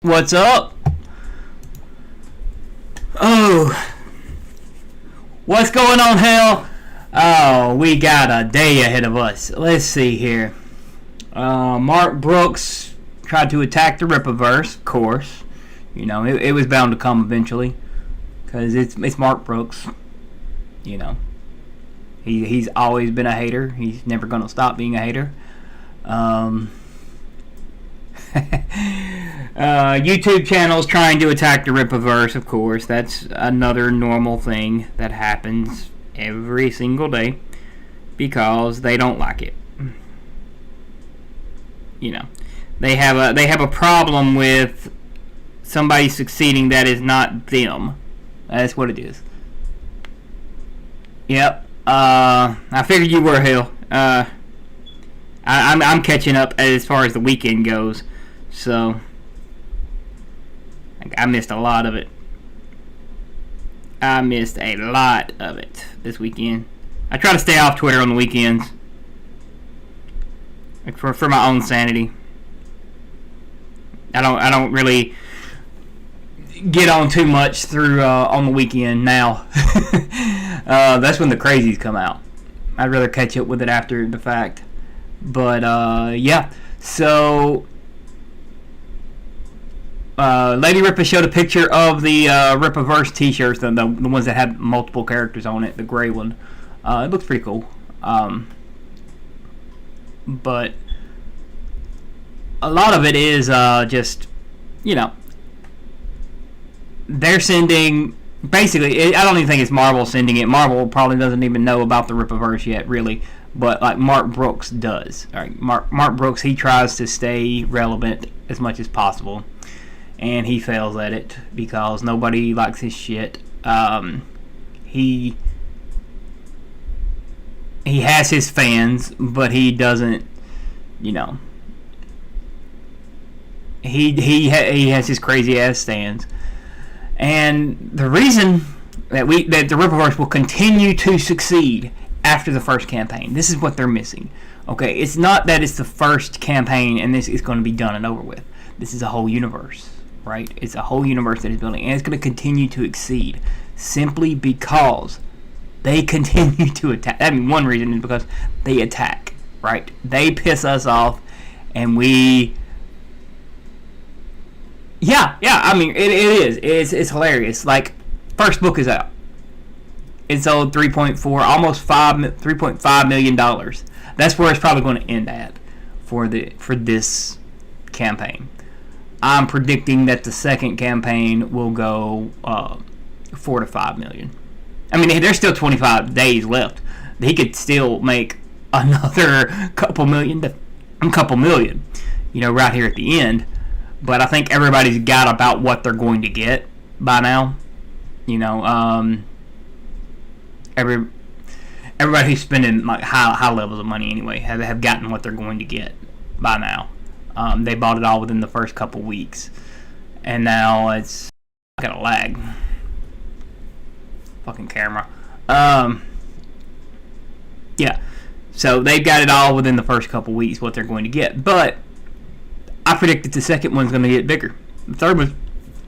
What's up? Oh, what's going on, hell? Oh, we got a day ahead of us. Let's see here. Mark Brooks tried to attack the RippaVerse, of course. You know, it was bound to come eventually, because it's Mark Brooks. You know, he's always been a hater. He's never gonna stop being a hater. YouTube channels trying to attack the RippaVerse, of course. That's another normal thing that happens every single day because they don't like it. You know, they have a problem with somebody succeeding that is not them. That's what it is. Yep. I figured you were, hell. I'm catching up as far as the weekend goes, so I missed a lot of it. I missed a lot of it this weekend. I try to stay off Twitter on the weekends, like for my own sanity. I don't really get on too much through on the weekend now. That's when the crazies come out. I'd rather catch up with it after the fact. But yeah, so Lady Rippa showed a picture of the RippaVerse t-shirts, the ones that had multiple characters on it, the gray one. It looks pretty cool. But a lot of it is just, you know, they're sending, basically, I don't even think it's Marvel sending it. Marvel probably doesn't even know about the RippaVerse yet, really. But like Mark Brooks does. All right, Mark Brooks, he tries to stay relevant as much as possible, and he fails at it because nobody likes his shit. He has his fans, but he doesn't. You know, he has his crazy ass stands, and the reason that the RippaVerse will continue to succeed after the first campaign. This is what they're missing. Okay, it's not that it's the first campaign and this is going to be done and over with. This is a whole universe, right? It's a whole universe that is building, and it's going to continue to exceed simply because they continue to attack. I mean, one reason is because they attack, right? They piss us off, and we... Yeah, I mean, it is. It's hilarious. Like, first book is out. It sold $3.5 million. That's where it's probably going to end at for this campaign. I'm predicting that the second campaign will go $4 to $5 million. I mean, there's still 25 days left. He could still make another couple million, you know, right here at the end. But I think everybody's got about what they're going to get by now. You know, everybody who's spending like high levels of money anyway have gotten what they're going to get by now. They bought it all within the first couple weeks, and now it's got a lag. Fucking camera. Yeah, so they've got it all within the first couple weeks what they're going to get. But I predict that the second one's going to get bigger. The third one's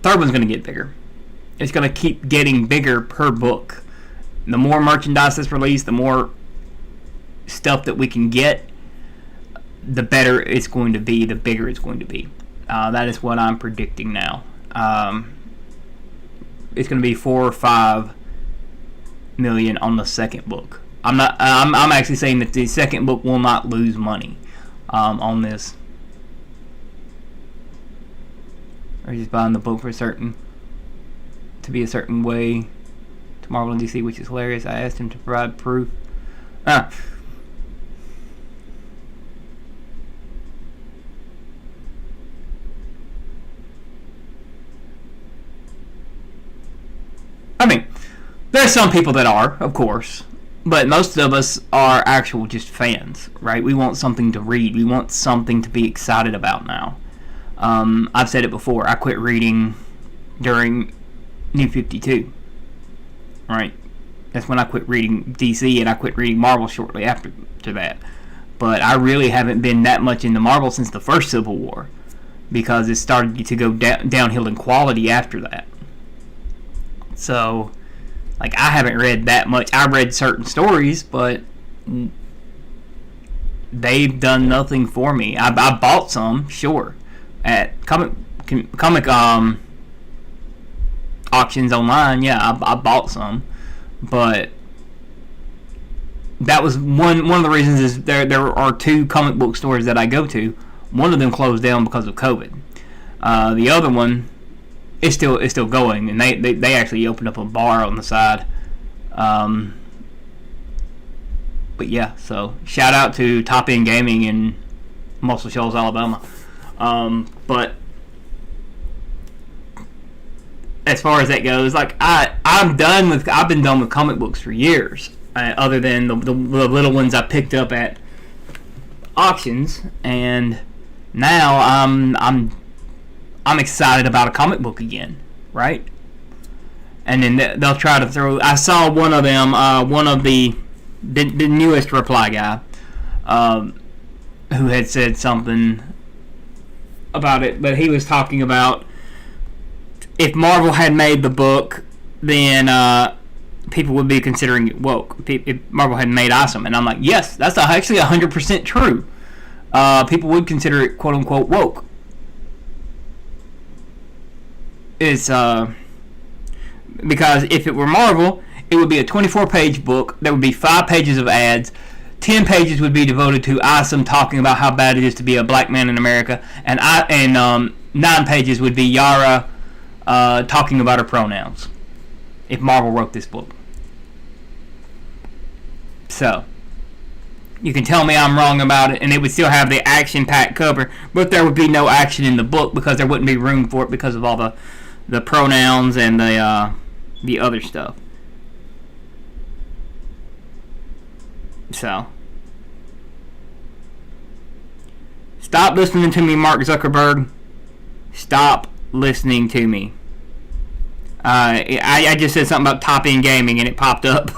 going to get bigger. It's going to keep getting bigger per book. The more merchandise that's released, the more stuff that we can get, the better it's going to be, the bigger it's going to be. That is what I'm predicting now. It's going to be 4 or 5 million on the second book. I'm actually saying that the second book will not lose money on this. Or just buying the book to be a certain way. Marvel and DC, which is hilarious. I asked him to provide proof. I mean, there's some people that are, of course, but most of us are actual just fans, right? We want something to read. We want something to be excited about now. I've said it before. I quit reading during New 52. Right, that's when I quit reading DC, and I quit reading Marvel shortly after that. But I really haven't been that much into Marvel since the first Civil War. because it started to go downhill in quality after that. So, like, I haven't read that much. I read certain stories, but they've done nothing for me. I bought some, sure, at comic auctions online. Yeah, I bought some, but that was one of the reasons. Is there are 2 comic book stores that I go to. One of them closed down because of COVID. The other one is still going, and they actually opened up a bar on the side. But yeah, so shout out to Top End Gaming in Muscle Shoals, Alabama. But as far as that goes, like I've been done with comic books for years. Other than the little ones I picked up at auctions, and now I'm excited about a comic book again, right? And then they'll try to throw. I saw one of them, one of the newest reply guy, who had said something about it, but he was talking about if Marvel had made the book, then people would be considering it woke. If Marvel had made awesome, and I'm like, yes, that's actually 100% true. People would consider it quote unquote woke. It's because if it were Marvel, it would be a 24-page book. There would be 5 pages of ads. 10 pages would be devoted to Awesome talking about how bad it is to be a black man in America, and 9 pages would be Yara talking about her pronouns. If Marvel wrote this book, so you can tell me I'm wrong about it, and it would still have the action-packed cover, but there would be no action in the book because there wouldn't be room for it because of all the pronouns and the other stuff. So, stop listening to me, Mark Zuckerberg. Stop listening to me. I just said something about Top End Gaming and it popped up.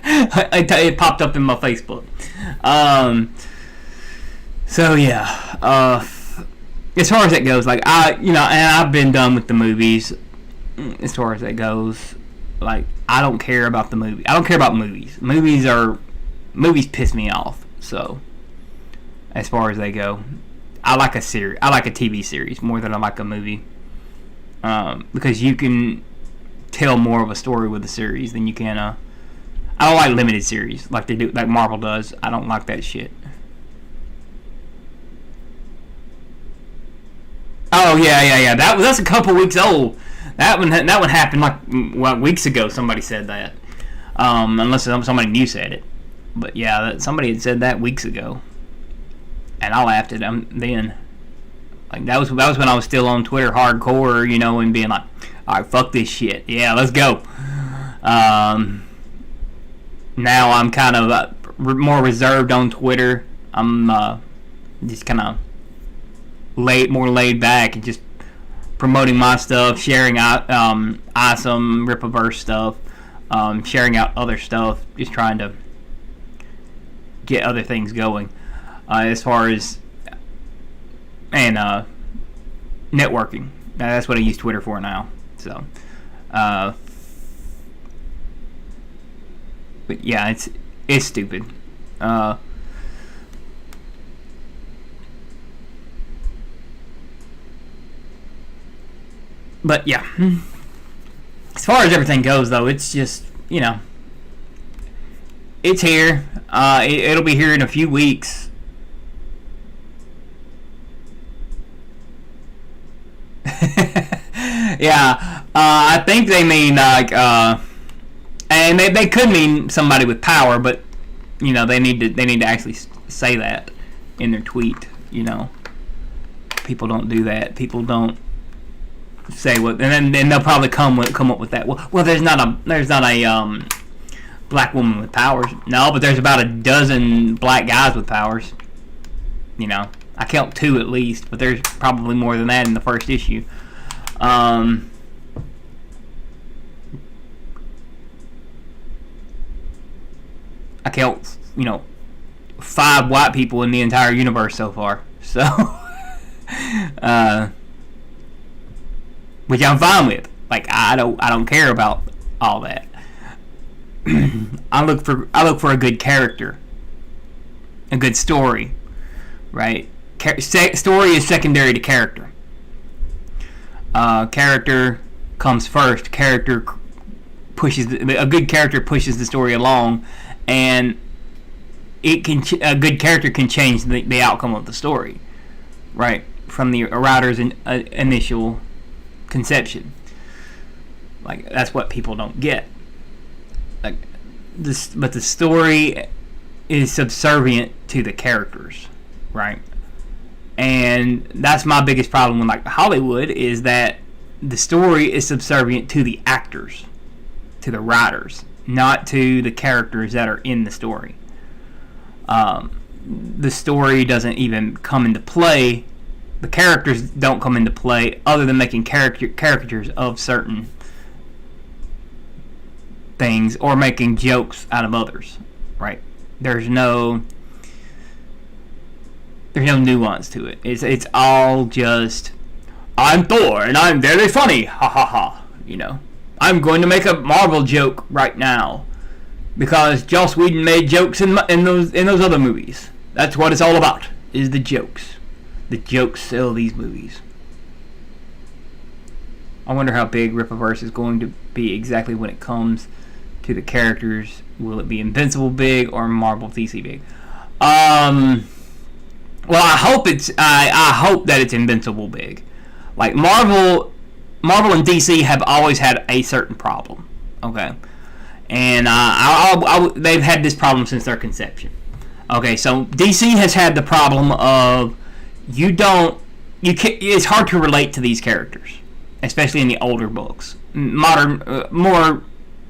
It popped up in my Facebook. So yeah. As far as that goes, like and I've been done with the movies. As far as that goes, like I don't care about the movie. I don't care about movies. Movies piss me off. So as far as they go, I like a series. I like a TV series more than I like a movie. Because you can tell more of a story with a series than you can. I don't like limited series like they do, like Marvel does. I don't like that shit. Oh yeah. That's a couple weeks old. That one happened like weeks ago. Somebody said that, unless somebody new said it. But yeah, somebody had said that weeks ago, and I laughed at them then. Like that was when I was still on Twitter hardcore, and being like, all right, fuck this shit. Yeah, let's go. Now I'm kind of more reserved on Twitter. I'm just kind of more laid back and just promoting my stuff, sharing out awesome RippaVerse stuff, sharing out other stuff, just trying to get other things going. As far as networking, that's what I use Twitter for now. So, but yeah, it's stupid. But yeah, as far as everything goes, though, it's just it's here. It'll be here in a few weeks. Yeah, I think they mean like, and they could mean somebody with power, but they need to actually say that in their tweet. People don't do that. People don't say what, and then they'll probably come up with that. Well, there's not a black woman with powers. No, but there's about a dozen black guys with powers. I count 2 at least, but there's probably more than that in the first issue. I count 5 white people in the entire universe so far. So Which I'm fine with. Like I don't care about all that. I look for a good character, a good story, right? Story is secondary to character. Character comes first. A good character pushes the story along, and a good character can change the outcome of the story, right, from the writer's initial conception. Like that's what people don't get. Like this, but the story is subservient to the characters, right? And that's my biggest problem with like Hollywood is that the story is subservient to the actors, to the writers, not to the characters that are in the story. The story doesn't even come into play. The characters don't come into play other than making caricatures of certain things or making jokes out of others, right? There's no nuance to it. It's all just, I'm Thor and I'm very funny, ha ha ha. You know, I'm going to make a Marvel joke right now because Joss Whedon made jokes in those other movies. That's what it's all about. Is the jokes. The jokes sell these movies. I wonder how big RippaVerse is going to be exactly when it comes to the characters. Will it be Invincible big or Marvel DC big? Well, I hope I hope that it's Invincible big. Like Marvel and DC have always had a certain problem. Okay, and they've had this problem since their conception. Okay, so DC has had the problem of it's hard to relate to these characters, especially in the older books. Modern, more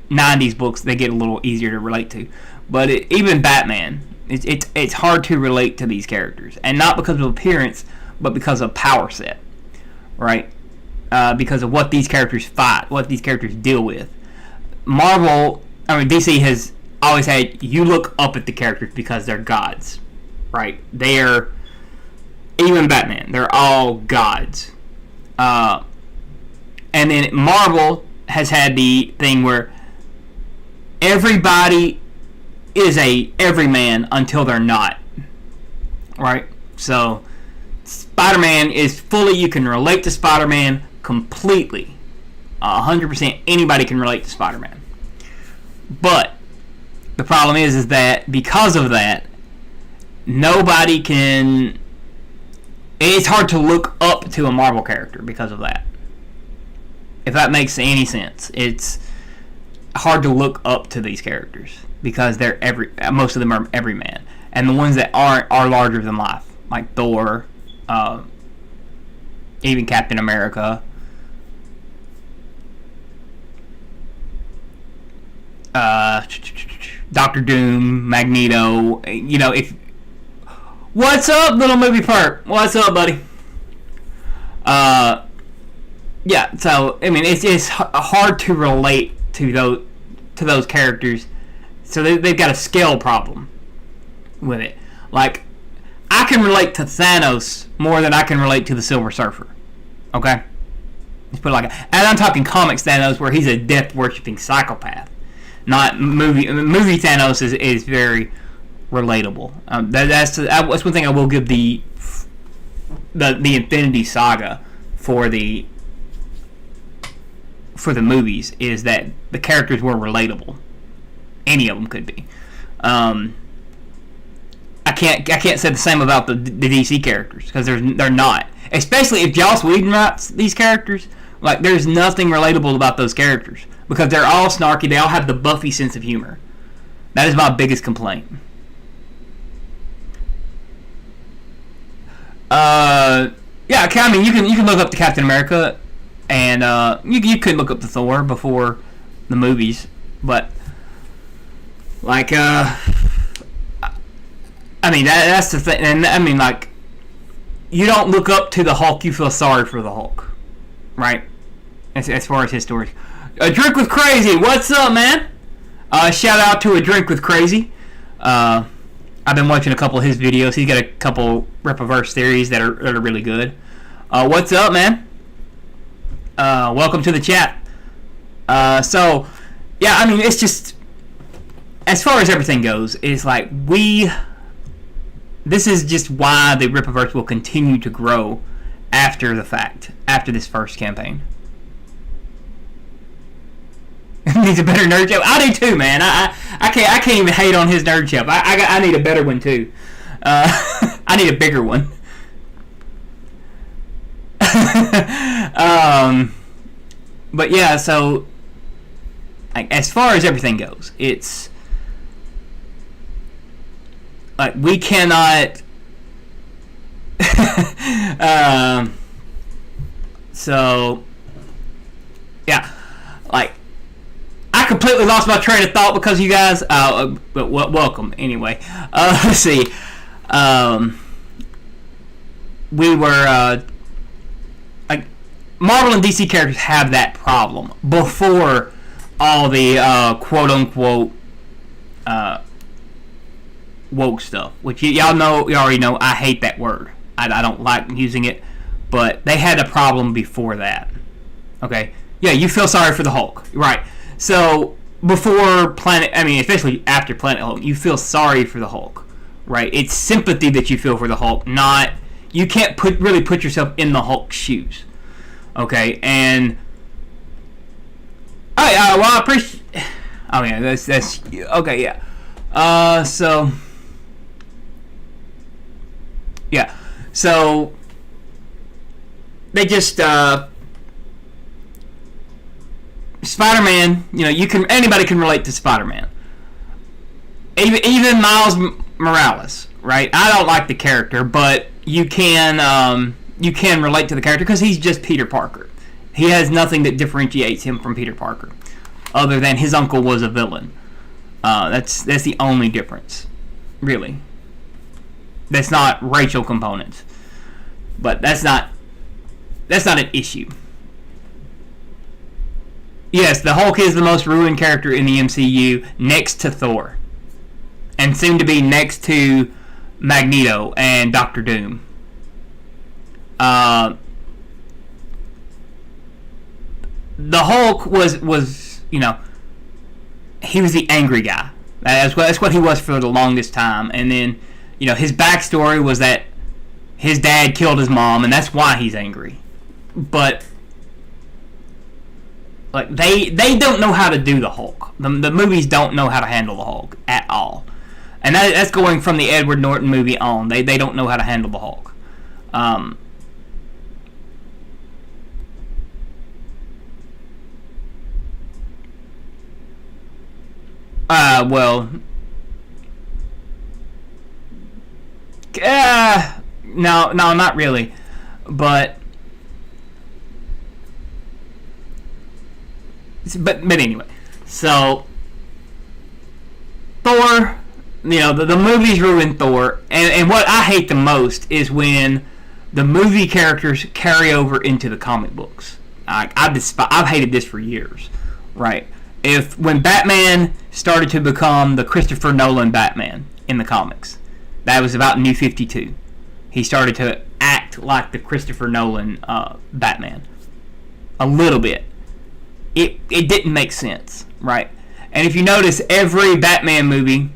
90s books, they get a little easier to relate to. But even Batman, it's hard to relate to these characters, and not because of appearance, but because of power set, right? Because of what these characters fight, what these characters deal with. DC has always had you look up at the characters because they're gods, right? Even Batman, they're all gods. And then Marvel has had the thing where everybody is a everyman until they're not, right? So Spider-Man is fully, you can relate to Spider-Man completely. 100% anybody can relate to Spider-Man. But the problem is that because of that, nobody can... It's hard to look up to a Marvel character because of that. If that makes any sense. It's hard to look up to these characters because most of them are everyman. And the ones that aren't are larger than life. Like Thor, even Captain America. Doctor Doom, Magneto, what's up, little movie perp? What's up, buddy? Yeah, so it's hard to relate to those characters, so they've got a scale problem with it. Like, I can relate to Thanos more than I can relate to the Silver Surfer. Okay, let's put it like that. And I'm talking comics Thanos, where he's a death worshipping psychopath. Not movie Thanos is very relatable. That's one thing I will give the Infinity Saga for the movies, is that the characters were relatable. Any of them could be. I can't say the same about the DC characters because they're not. Especially if Joss Whedon writes these characters, like there's nothing relatable about those characters because they're all snarky. They all have the Buffy sense of humor. That is my biggest complaint. Yeah, I mean you can look up to Captain America, and you could look up to Thor before the movies, but like that's the thing, and like you don't look up to the Hulk, you feel sorry for the Hulk, right? As far as his stories. A Drink with Crazy, what's up, man? Shout out to A Drink with Crazy. I've been watching a couple of his videos. He's got a couple RippaVerse theories that are really good. What's up, man? Welcome to the chat. So, yeah, I mean, it's just, as far as everything goes, it's like this is just why the RippaVerse will continue to grow after the fact, after this first campaign. Needs a better nerd joke. I do too, man. I can't even hate on his nerd joke. I need a better one too. I need a bigger one. But yeah, so like as far as everything goes, it's like we cannot. So yeah, like. I completely lost my train of thought because you guys. But welcome anyway. Let's see. We were like Marvel and DC characters have that problem before all the quote unquote woke stuff, which y'all already know. I hate that word. I don't like using it, but they had a problem before that. Okay, yeah, you feel sorry for the Hulk, right? So, especially after Planet Hulk, you feel sorry for the Hulk, right? It's sympathy that you feel for the Hulk, not... You can't really put yourself in the Hulk's shoes, okay? And... I appreciate... Oh, yeah, that's... Okay, yeah. So... Yeah. So... They just, Spider-Man, anybody can relate to Spider-Man. Even Miles Morales, right? I don't like the character, but you can relate to the character because he's just Peter Parker. He has nothing that differentiates him from Peter Parker, other than his uncle was a villain. That's the only difference, really. That's not racial components, but that's not an issue. Yes, the Hulk is the most ruined character in the MCU, next to Thor. And soon to be next to Magneto and Doctor Doom. The Hulk was he was the angry guy. That's what he was for the longest time. And then, his backstory was that his dad killed his mom, and that's why he's angry. But... Like they don't know how to do the Hulk. The movies don't know how to handle the Hulk at all, and that's going from the Edward Norton movie on. They don't know how to handle the Hulk. No, not really, but anyway, so Thor, the movies ruin Thor, and what I hate the most is when the movie characters carry over into the comic books. I've hated this for years, right? When Batman started to become the Christopher Nolan Batman in the comics, that was about New 52. He started to act like the Christopher Nolan Batman a little bit. It didn't make sense, right? And if you notice, every Batman movie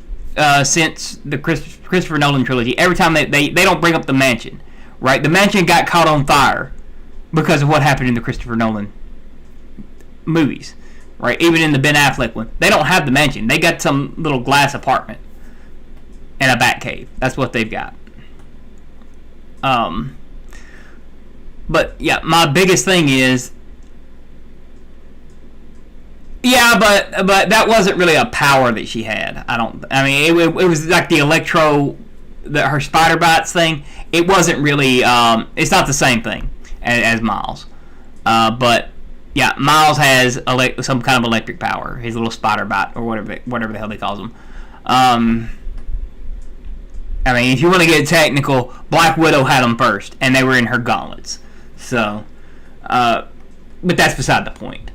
since the Christopher Nolan trilogy, every time they don't bring up the mansion, right? The mansion got caught on fire because of what happened in the Christopher Nolan movies, right? Even in the Ben Affleck one, they don't have the mansion. They got some little glass apartment and a bat cave. That's what they've got. But yeah, my biggest thing is. Yeah, but that wasn't really a power that she had. It was like the her spider bites thing. It wasn't really. It's not the same thing as Miles. But yeah, Miles has some kind of electric power. His little spider bite or whatever the hell they call them. If you want to get technical, Black Widow had them first, and they were in her gauntlets. So, but that's beside the point.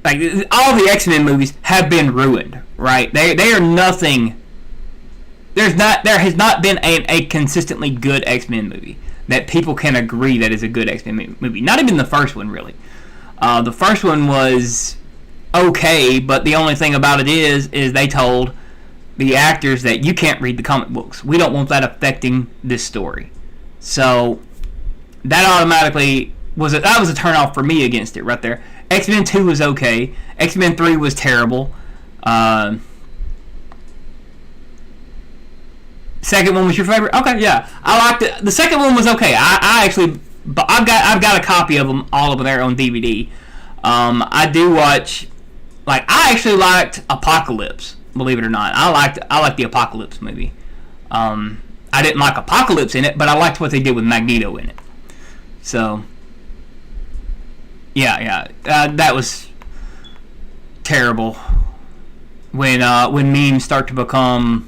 like all the X-Men movies have been ruined, right? They are nothing. There has not been a consistently good X-Men movie that people can agree that is a good X-Men movie. Not even the first one, really. The first one was okay, but the only thing about it is they told the actors that you can't read the comic books. We don't want that affecting this story. So that automatically was a turnoff for me against it right there. X-Men 2 was okay. X-Men 3 was terrible. Second one was your favorite? Okay, yeah. I liked it. The second one was okay. I actually, I've got a copy of them, all of them there on DVD. I do watch, like, I actually liked Apocalypse, believe it or not. I liked the Apocalypse movie. I didn't like Apocalypse in it, but I liked what they did with Magneto in it. So, yeah, that was terrible. When memes start to become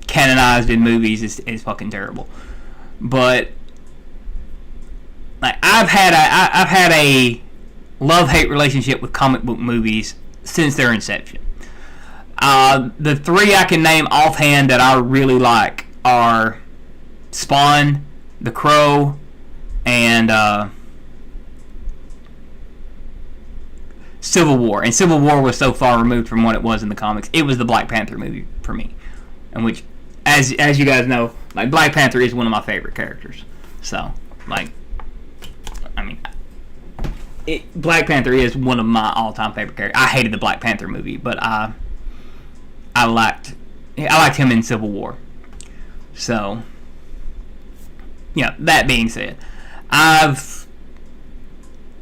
canonized in movies, is fucking terrible. But like I've had a love-hate relationship with comic book movies since their inception. The three I can name offhand that I really like are Spawn, The Crow, and Civil War. And Civil War was so far removed from what it was in the comics. It was the Black Panther movie for me, in which, as you guys know, like, Black Panther is one of my favorite characters. So, like, I mean, Black Panther is one of my all-time favorite characters. I hated the Black Panther movie, but I liked him in Civil War. So, yeah, that being said, I've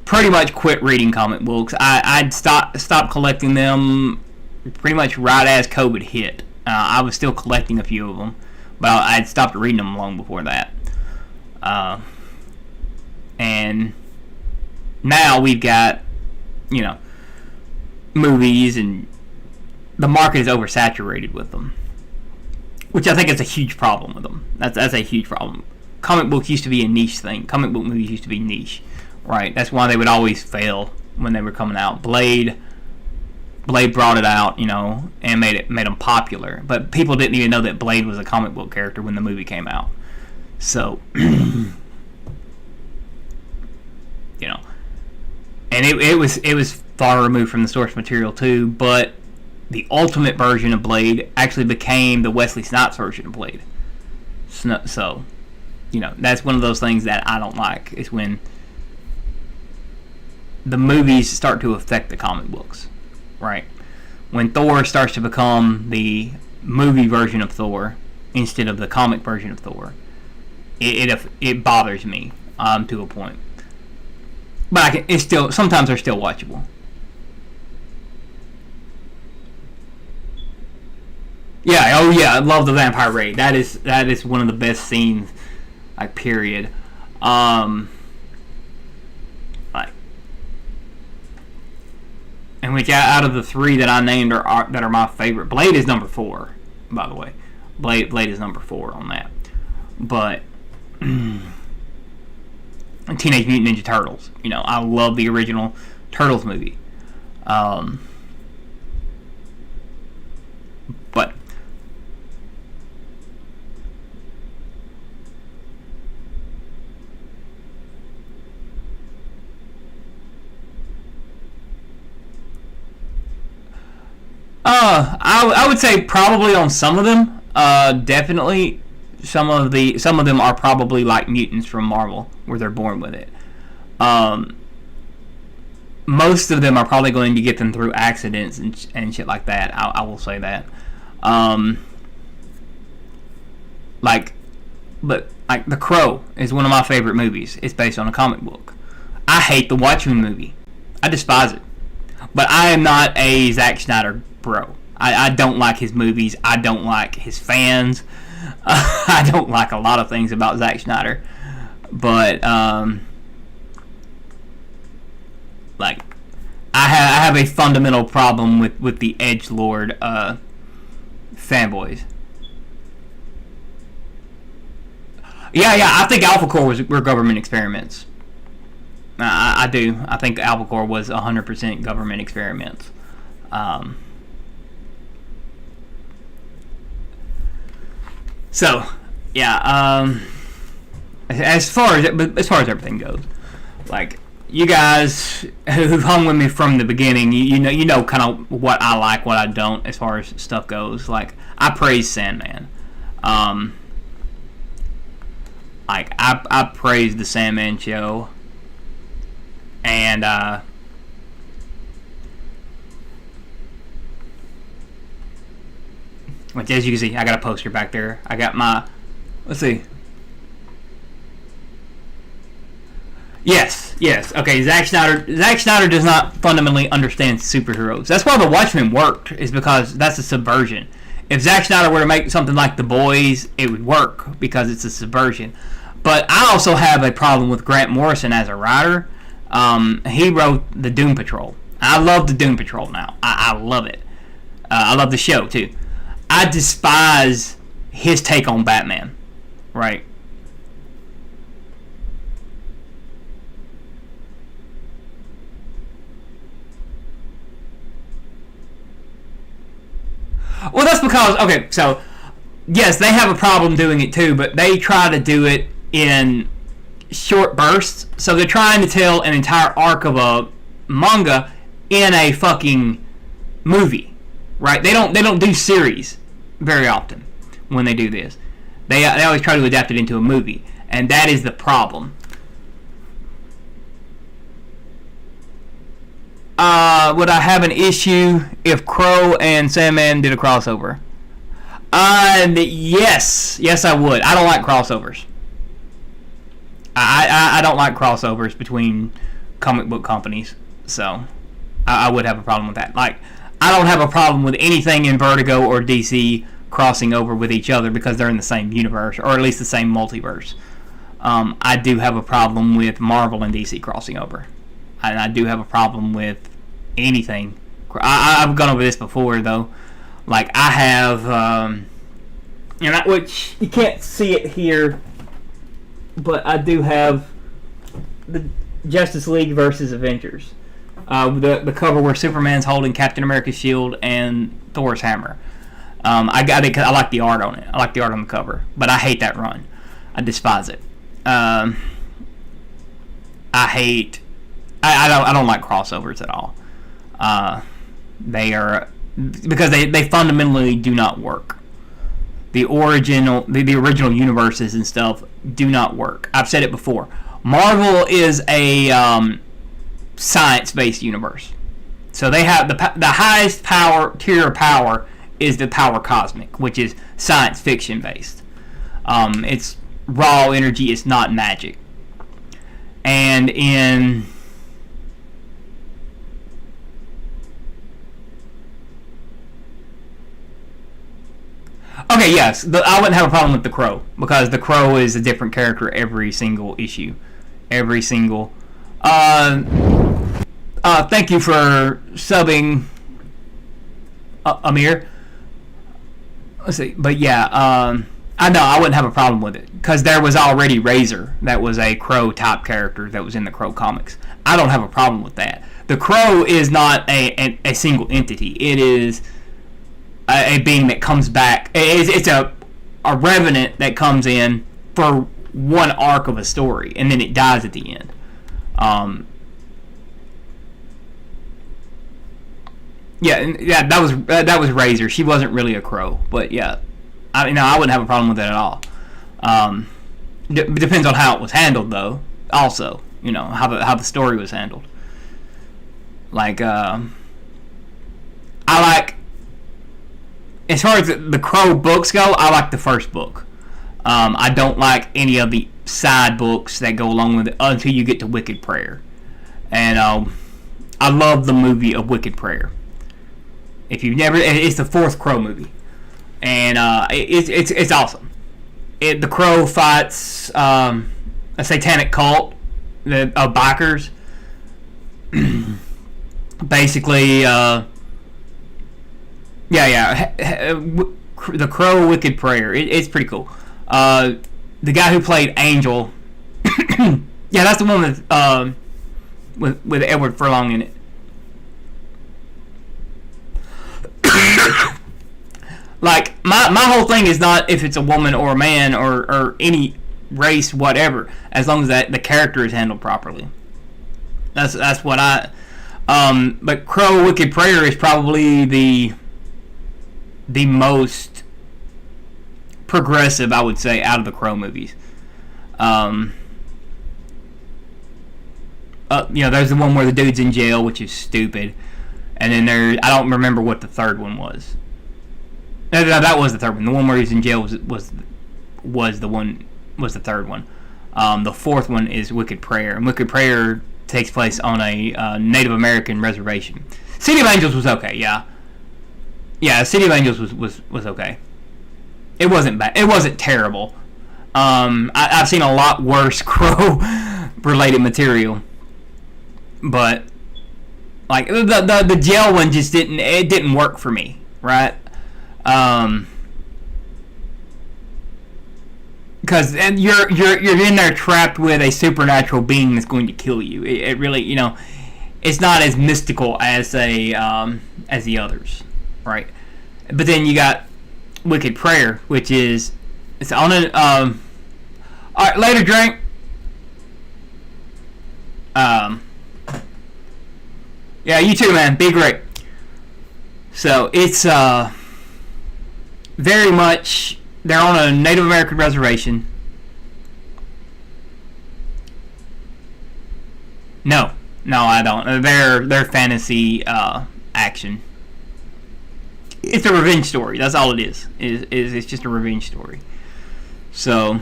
pretty much quit reading comic books. I'd stopped collecting them pretty much right as COVID hit. I was still collecting a few of them, but I'd stopped reading them long before that. And now we've got, movies, and the market is oversaturated with them, which I think is a huge problem with them. That's a huge problem. Comic books used to be a niche thing. Comic book movies used to be niche, right? That's why they would always fail when they were coming out. Blade brought it out, and made them popular. But people didn't even know that Blade was a comic book character when the movie came out. So, and it was far removed from the source material too. But the ultimate version of Blade actually became the Wesley Snipes version of Blade. So, that's one of those things that I don't like, is when the movies start to affect the comic books, right? When Thor starts to become the movie version of Thor instead of the comic version of Thor, it bothers me to a point. But sometimes they're still watchable. Yeah, oh yeah, I love the vampire raid. That is one of the best scenes, like, period. And which, out of the three that I named that are my favorite, Blade is number 4, by the way. Blade is number 4 on that. But Teenage Mutant Ninja Turtles, I love the original Turtles movie. But I would say probably on some of them, definitely some of them are probably like mutants from Marvel, where they're born with it. Most of them are probably going to get them through accidents and shit like that. I will say that. But The Crow is one of my favorite movies. It's based on a comic book. I hate the Watchmen movie. I despise it. But I am not a Zack Snyder bro. I don't like his movies. I don't like his fans. I don't like a lot of things about Zack Snyder. But I have a fundamental problem with the edgelord fanboys. Yeah, I think Alpha Core were government experiments. I do. I think Albacore was 100% government experiments. So, yeah. As far as everything goes, like, you guys who've hung with me from the beginning, you know kind of what I like, what I don't, as far as stuff goes. Like, I praise Sandman. Like, I praise the Sandman show, and which, as you can see, I got a poster back there. I got my, let's see. Yes. Okay, Zack Snyder does not fundamentally understand superheroes. That's why The Watchmen worked, is because that's a subversion. If Zack Snyder were to make something like The Boys, it would work because it's a subversion. But I also have a problem with Grant Morrison as a writer. He wrote the Doom Patrol. I love the Doom Patrol now. I love it. I love the show, too. I despise his take on Batman. Right? Well, that's because, okay, so, yes, they have a problem doing it too, but they try to do it in short bursts. So they're trying to tell an entire arc of a manga in a fucking movie, right? They don't do series very often when they do this. They always try to adapt it into a movie, and that is the problem. Would I have an issue if Crow and Sandman did a crossover? Yes, I would. I don't like crossovers. I don't like crossovers between comic book companies, so I would have a problem with that. Like, I don't have a problem with anything in Vertigo or DC crossing over with each other because they're in the same universe, or at least the same multiverse. I do have a problem with Marvel and DC crossing over. And I do have a problem with anything. I've gone over this before, though. Like, I have, which you can't see it here, but I do have the Justice League versus Avengers. The cover where Superman's holding Captain America's shield and Thor's hammer. I got it because I like the art on it. I like the art on the cover, but I hate that run. I despise it. I don't like crossovers at all. They are, because they fundamentally do not work. The original universes and stuff do not work. I've said it before. Marvel is a science-based universe, so they have the highest tier of power is the power cosmic, which is science fiction based. It's raw energy. It's not magic. And in okay, yes, I wouldn't have a problem with the Crow because the Crow is a different character every single issue, every single. Thank you for subbing, Amir. Let's see, but yeah, I know I wouldn't have a problem with it because there was already Razor that was a Crow type character that was in the Crow comics. I don't have a problem with that. The Crow is not a single entity. It is a being that comes back. It's a revenant that comes in for one arc of a story and then it dies at the end. That was Razor. She wasn't really a Crow, but yeah, I wouldn't have a problem with that at all. Depends on how it was handled, though. Also, how the story was handled. Like, I like, as far as the Crow books go, I like the first book. I don't like any of the side books that go along with it until you get to Wicked Prayer, and I love the movie of Wicked Prayer. If you've never, it's the fourth Crow movie, and it's awesome. The Crow fights a satanic cult of bikers. Basically, the Crow Wicked Prayer. It's pretty cool. The guy who played Angel, yeah, that's the one with with Edward Furlong in it. Like, my whole thing is not if it's a woman or a man or any race, whatever, as long as that the character is handled properly. That's what I. But Crow Wicked Prayer is probably the most progressive, I would say, out of the Crow movies. There's the one where the dude's in jail, which is stupid, and then I don't remember what the third one was. No, that was the third one. The one where he's in jail was the third one. The fourth one is Wicked Prayer, and Wicked Prayer takes place on a Native American reservation. City of Angels was okay, yeah. City of Angels was okay. It wasn't bad. It wasn't terrible. I've seen a lot worse Crow related material, but like the jail one just didn't work for me, right? Because you're in there trapped with a supernatural being that's going to kill you. It really, it's not as mystical as as the others, right? But then you got Wicked Prayer, which is it's on a all right, later drink. Yeah, you too, man. Be great. So it's very much they're on a Native American reservation. No, I don't. They're fantasy action. It's a revenge story. That's all it is. It's just a revenge story. So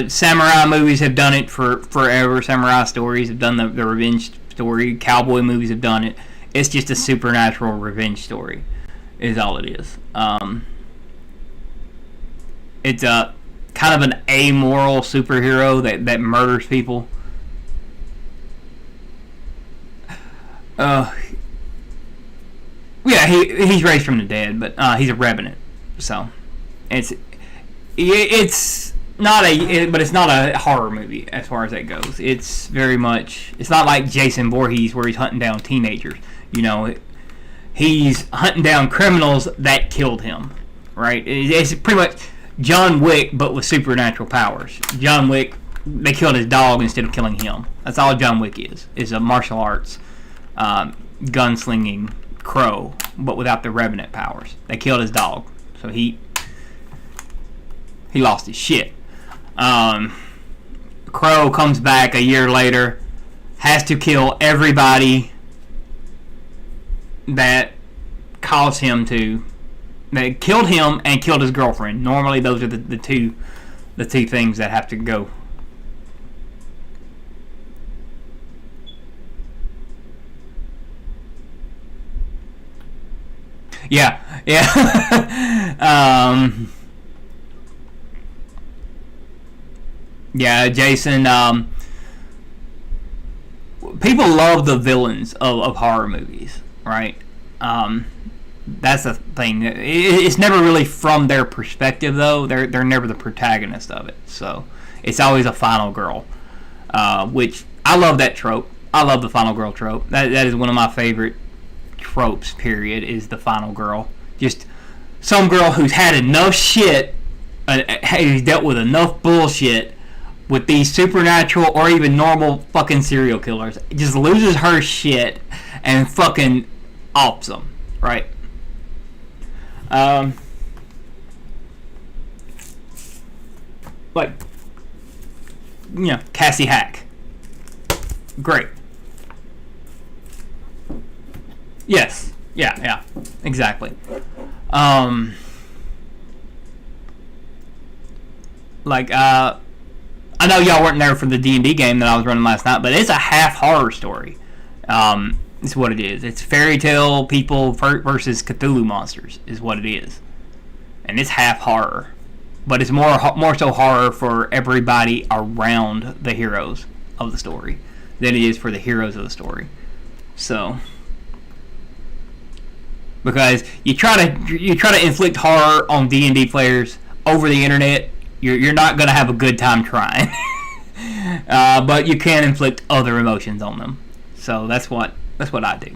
samurai movies have done it for forever. Samurai stories have done the revenge story. Cowboy movies have done it. It's just a supernatural revenge story, is all it is. It's a kind of an amoral superhero that murders people. Yeah, he's raised from the dead, but he's a revenant. So it's not a horror movie as far as that goes. It's very much. It's not like Jason Voorhees where he's hunting down teenagers. He's hunting down criminals that killed him. Right? It's pretty much John Wick, but with supernatural powers. John Wick, they killed his dog instead of killing him. That's all John Wick is a martial arts, gunslinging crow, but without the revenant powers. They killed his dog, so he lost his shit. Crow comes back a year later, has to kill everybody that caused him to. They killed him and killed his girlfriend. Normally, those are the two things that have to go. Yeah. Yeah, Jason. People love the villains of horror movies, right? That's the thing. It's never really from their perspective, though. They're never the protagonist of it. So it's always a final girl, which I love that trope. I love the final girl trope. That is one of my favorite tropes. Period. Is the final girl. Just some girl who's had enough shit, who's dealt with enough bullshit with these supernatural or even normal fucking serial killers, just loses her shit and fucking ops them, right? Like, Cassie Hack. Great. Yes. Yeah. Exactly. I know y'all weren't there for the D&D game that I was running last night, but it's a half horror story. It's what it is. It's fairy tale people versus Cthulhu monsters is what it is. And it's half horror. But it's more so horror for everybody around the heroes of the story than it is for the heroes of the story. So, because you try to inflict horror on D&D players over the internet, You're not going to have a good time trying. But you can inflict other emotions on them. So that's what I do.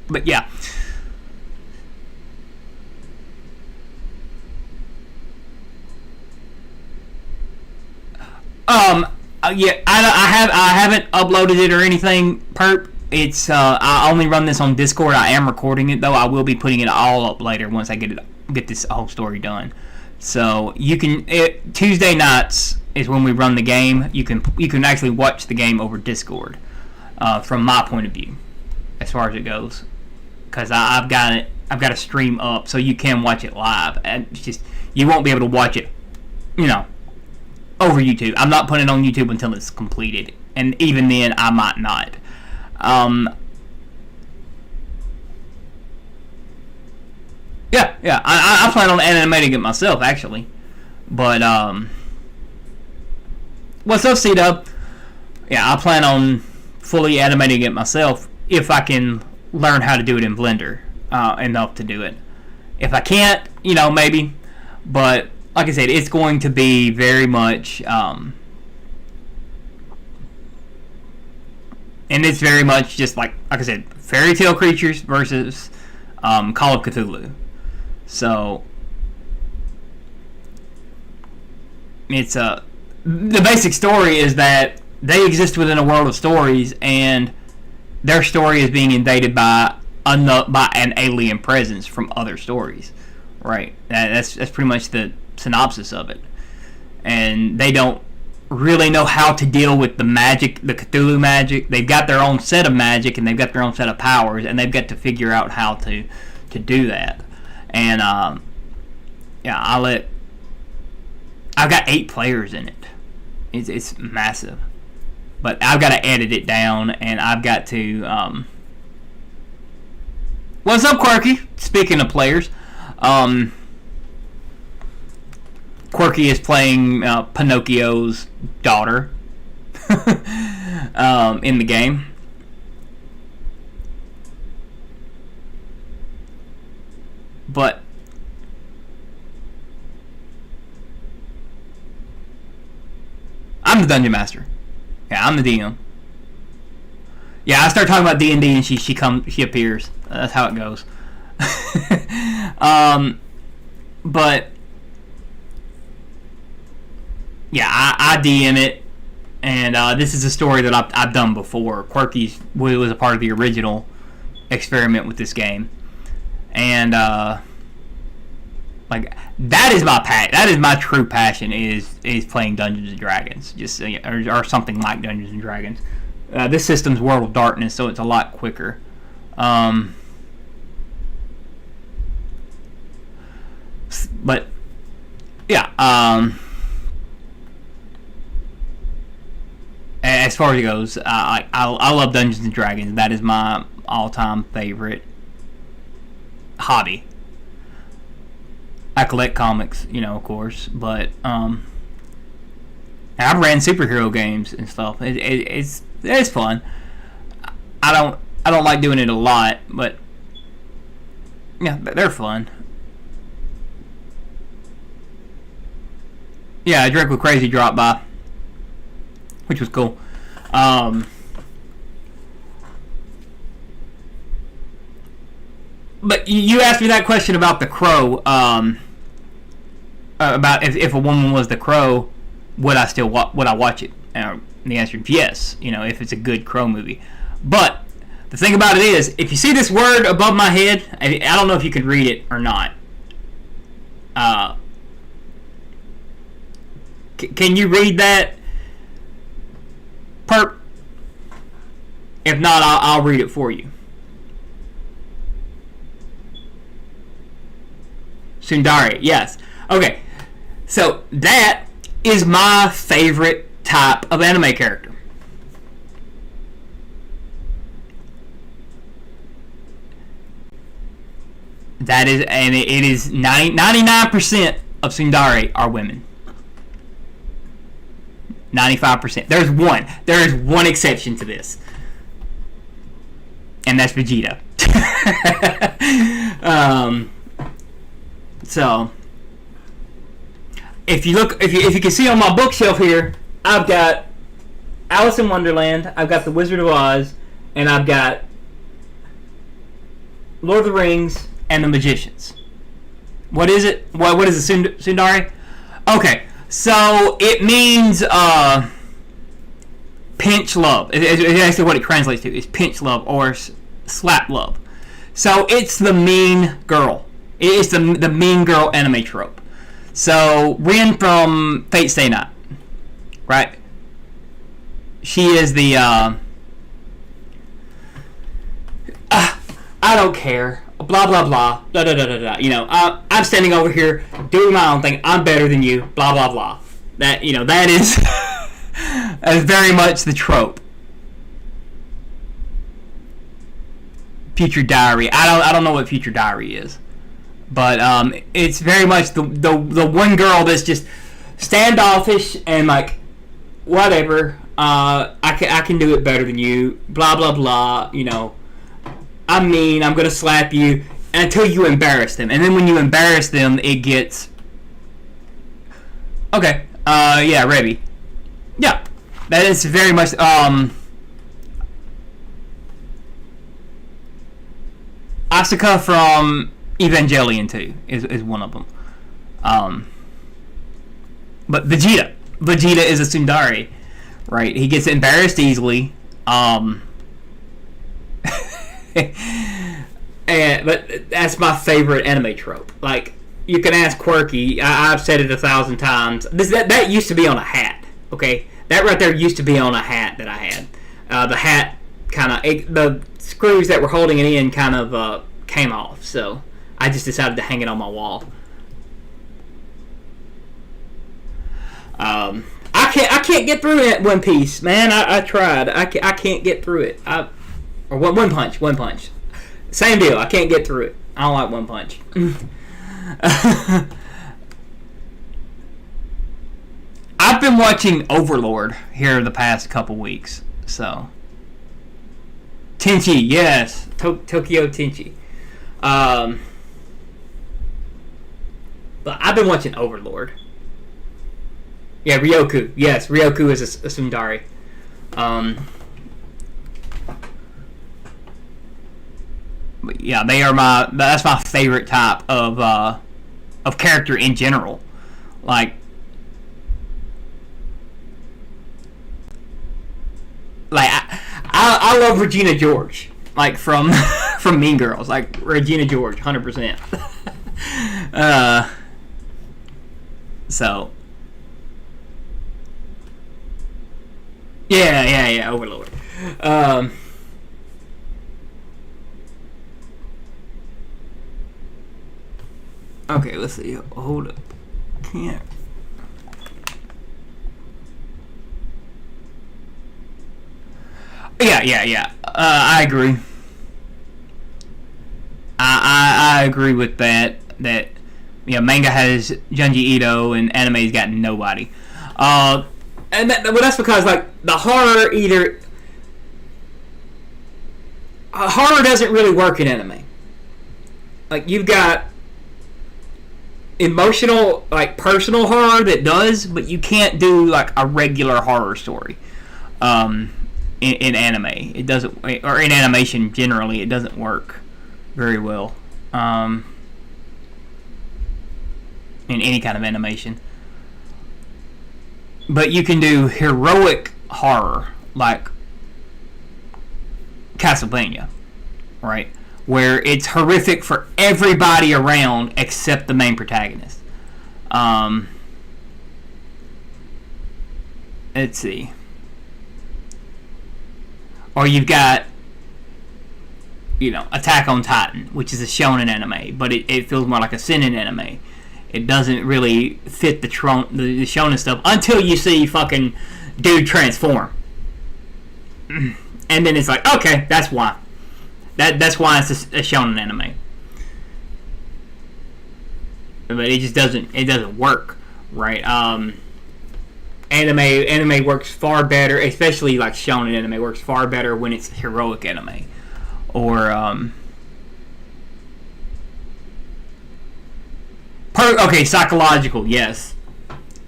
But yeah. Yeah, I haven't uploaded it or anything, Perp. It's I only run this on Discord. I am recording it though. I will be putting it all up later once I get this whole story done. So you can Tuesday nights is when we run the game. You can actually watch the game over Discord from my point of view, as far as it goes, because I've got a stream up so you can watch it live. And it's just you won't be able to watch it, over YouTube. I'm not putting it on YouTube until it's completed, and even then I might not. Yeah. I plan on animating it myself, actually. But, what's up, C-Dub? Yeah, I plan on fully animating it myself if I can learn how to do it in Blender enough to do it. If I can't, maybe. But, like I said, it's going to be very much... and it's very much just like I said, fairy tale creatures versus Call of Cthulhu. So it's the basic story is that they exist within a world of stories, and their story is being invaded by an alien presence from other stories. Right. That's pretty much the synopsis of it, and they don't really know how to deal with the magic, the Cthulhu magic. They've got their own set of magic, and they've got their own set of powers, and they've got to figure out how to do that. And I've got 8 players in it. It's massive, but I've got to edit it down, and I've got to. What's up, Quirky? Speaking of players, Quirky is playing Pinocchio's daughter in the game. But I'm the Dungeon Master. Yeah, I'm the DM. Yeah, I start talking about D&D and she appears. That's how it goes. But yeah, I DM it, and this is a story that I've done before. Quirky was a part of the original experiment with this game, and like that is my true passion is playing Dungeons and Dragons, just or something like Dungeons and Dragons. This system's World of Darkness, so it's a lot quicker. But yeah, as far as it goes, I love Dungeons and Dragons. That is my all-time favorite hobby. I collect comics, of course, but I've ran superhero games and stuff. It's fun. I don't like doing it a lot, but yeah, they're fun. Yeah, Drink with Crazy dropped by, which was cool. But you asked me that question about the Crow. About if a woman was the Crow, would I watch it? The answer is yes. If it's a good Crow movie. But the thing about it is, if you see this word above my head, I don't know if you can read it or not. Can you read that, Perp? If not, I'll read it for you. Sundari, yes. Okay, so that is my favorite type of anime character. That is, and it is 99% of Sundari are women. 95%. There is one exception to this, and that's Vegeta. So, if you can see on my bookshelf here, I've got Alice in Wonderland, I've got The Wizard of Oz, and I've got Lord of the Rings and The Magicians. What is it? What is a Sundari? Okay, so it means pinch love. It's actually what it translates to is pinch love or slap love. So it's the mean girl. It's the mean girl anime trope. So Rin from Fate Stay Night, right? She is the I don't care, blah blah blah, da da da da da. You know, I'm standing over here doing my own thing. I'm better than you, blah blah blah. That that is that is very much the trope. Future Diary. I don't know what Future Diary is, but it's very much the one girl that's just standoffish and like whatever. I can do it better than you. Blah blah blah. You know, I'm mean. I'm gonna slap you until you embarrass them, and then when you embarrass them, it gets okay. Yeah, Rebby. Yeah, that is very much Asuka from Evangelion 2 is one of them. But Vegeta is a Sundari, right? He gets embarrassed easily. But that's my favorite anime trope. Like, you can ask Quirky. I've said it 1,000 times. That used to be on a hat. Okay, that right there used to be on a hat that I had. The hat the screws that were holding it in kind of came off, so I just decided to hang it on my wall. I can't get through that One Piece, man. I tried. I can't get through it. Or One Punch. Same deal. I can't get through it. I don't like One Punch. I've been watching Overlord here the past couple weeks, so. Tenchi, yes. Tokyo Tenchi. But I've been watching Overlord. Yeah, Ryoku. Yes, Ryoku is a Sundari. But yeah, that's my favorite type of character in general. Like I love Regina George, like from from Mean Girls, like Regina George, 100%. So yeah, Overlord. Okay, let's see. Hold up. Can't. Yeah. I agree. I agree with that. That manga has Junji Ito and anime's got nobody. And that's because like the horror horror doesn't really work in anime. Like you've got emotional, like personal horror that does, but you can't do like a regular horror story. In anime, it doesn't, or in animation generally, it doesn't work very well. In any kind of animation, but you can do heroic horror like Castlevania, right? Where it's horrific for everybody around except the main protagonist. Let's see. Or you've got, Attack on Titan, which is a shonen anime, but it feels more like a seinen anime. It doesn't really fit the shonen stuff until you see fucking dude transform. And then it's like, okay, that's why. That's why it's a shonen anime. But it just doesn't work, right? Anime works far better, especially like shonen anime works far better when it's heroic anime, or Okay, psychological, yes.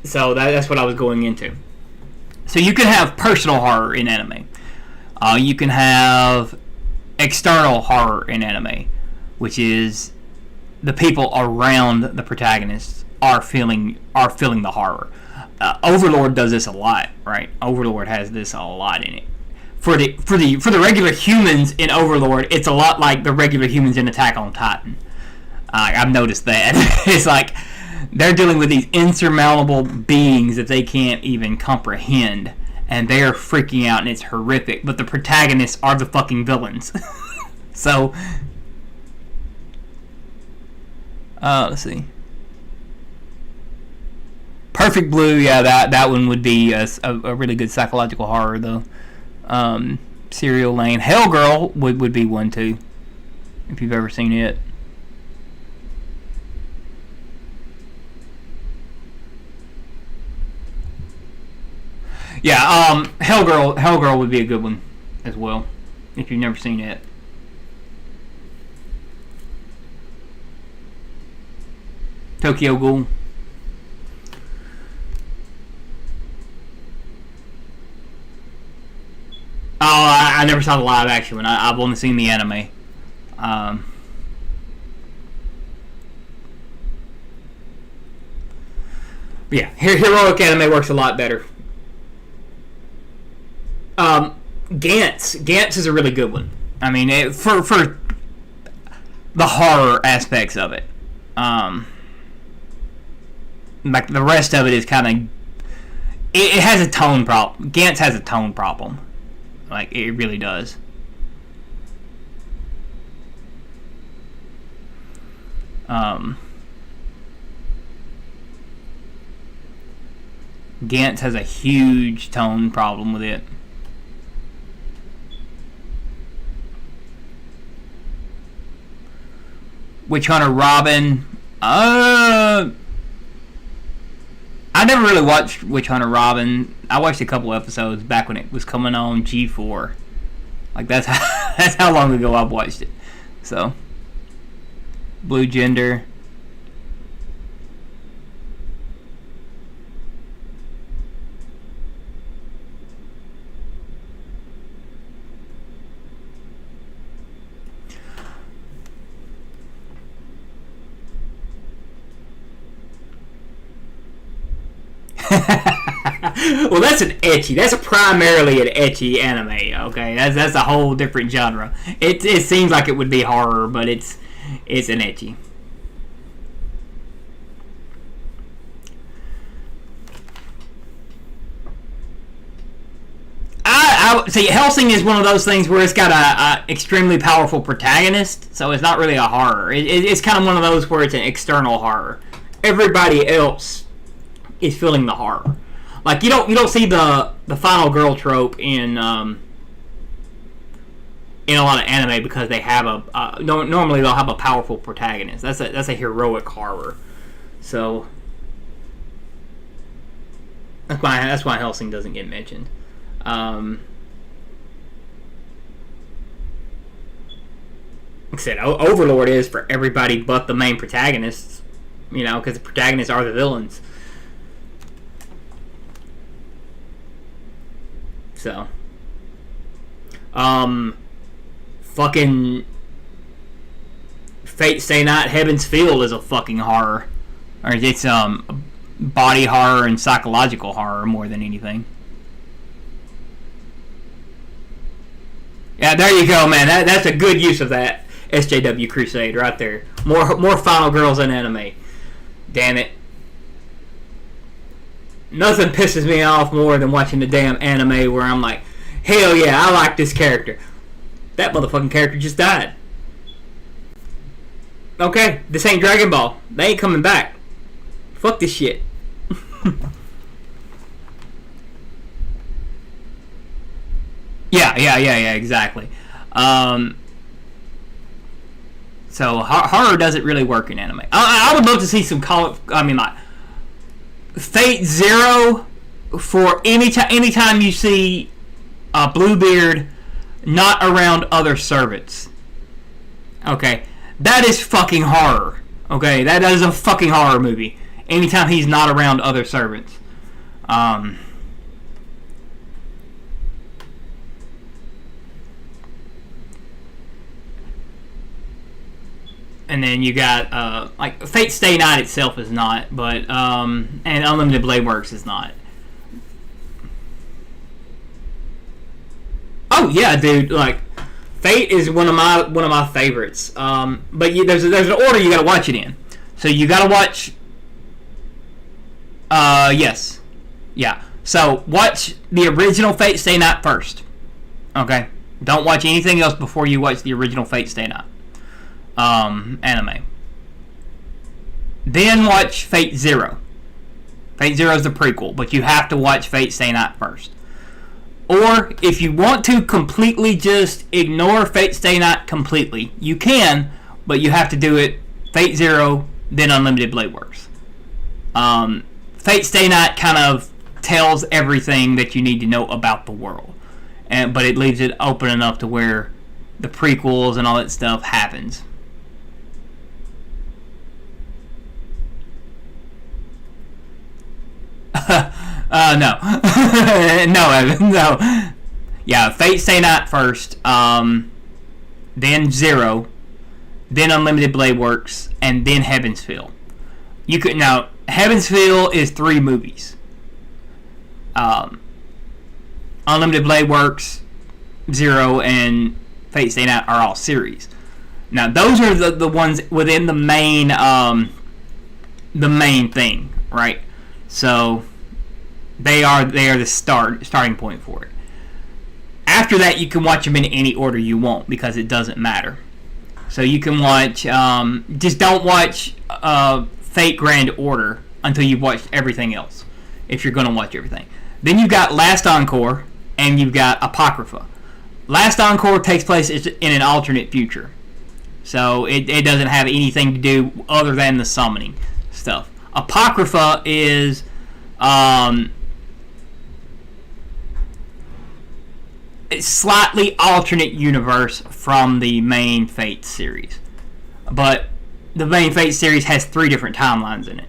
So that's what I was going into. So you can have personal horror in anime. You can have external horror in anime, which is the people around the protagonists are feeling the horror. Overlord does this a lot, right? Overlord has this a lot in it. For the regular humans in Overlord, it's a lot like the regular humans in Attack on Titan. I've noticed that. It's like they're dealing with these insurmountable beings that they can't even comprehend, and they're freaking out, and it's horrific. But the protagonists are the fucking villains. So, let's see. Perfect Blue, yeah, that one would be a really good psychological horror, though. Serial Lane. Hellgirl would be one, too, if you've ever seen it. Yeah, Hellgirl would be a good one as well, if you've never seen it. Tokyo Ghoul. Oh, I never saw the live action one. I've only seen the anime. Yeah, heroic anime works a lot better. Gantz is a really good one. I mean, for the horror aspects of it. Like the rest of it is kind of, it has a tone problem. Gantz has a tone problem. Like, it really does. Gantz has a huge tone problem with it. Witch Hunter Robin. I never really watched Witch Hunter Robin. I watched a couple episodes back when it was coming on G4. Like, that's how long ago I've watched it. So, Blue Gender. Well, that's an ecchi. That's primarily an ecchi anime. Okay, that's a whole different genre. It seems like it would be horror, but it's an ecchi. I see. Hellsing is one of those things where it's got a extremely powerful protagonist, so it's not really a horror. It's kind of one of those where it's an external horror. Everybody else is feeling the horror. Like, you don't see the final girl trope in a lot of anime because they have normally they'll have a powerful protagonist. That's a heroic horror. So that's why Hellsing doesn't get mentioned. Like I said, Overlord is for everybody but the main protagonists. Because the protagonists are the villains. So, fucking Fate Stay Night Heaven's Field is a fucking horror. Or it's body horror and psychological horror more than anything. Yeah, there you go, man. That's a good use of that SJW Crusade right there. More final girls in anime. Damn it. Nothing pisses me off more than watching the damn anime where I'm like, hell yeah, I like this character. That motherfucking character just died. Okay, this ain't Dragon Ball. They ain't coming back. Fuck this shit. Yeah, exactly. So horror doesn't really work in anime. I would love to see some Fate Zero for anytime you see Bluebeard not around other servants. Okay, that is fucking horror. Okay, that is a fucking horror movie. Anytime he's not around other servants. And then you got like Fate Stay Night itself is not, but and Unlimited Blade Works is not. Oh yeah, dude! Like Fate is one of my favorites. But there's an order you got to watch it in. So you got to watch. Yes, yeah. So watch the original Fate Stay Night first. Okay, don't watch anything else before you watch the original Fate Stay Night anime. Then watch Fate Zero. Fate Zero is the prequel, but you have to watch Fate Stay Night first. Or, if you want to completely just ignore Fate Stay Night completely, you can, but you have to do it Fate Zero, then Unlimited Blade Works. Fate Stay Night kind of tells everything that you need to know about the world, but it leaves it open enough to where the prequels and all that stuff happens. No. No, Evan, no. Yeah, Fate Stay Night first, then Zero, then Unlimited Blade Works, and then Heaven's Feel. Now, Heaven's Feel is 3 movies. Unlimited Blade Works, Zero, and Fate Stay Night are all series. Now, those are the ones within the main thing, right? So they are the starting point for it. After that, you can watch them in any order you want because it doesn't matter. So you can watch, just don't watch Fate Grand Order until you've watched everything else, if you're going to watch everything. Then you've got Last Encore, and you've got Apocrypha. Last Encore takes place in an alternate future. So it doesn't have anything to do other than the summoning stuff. Apocrypha is it's slightly alternate universe from the main Fate series. But the main Fate series has 3 different timelines in it.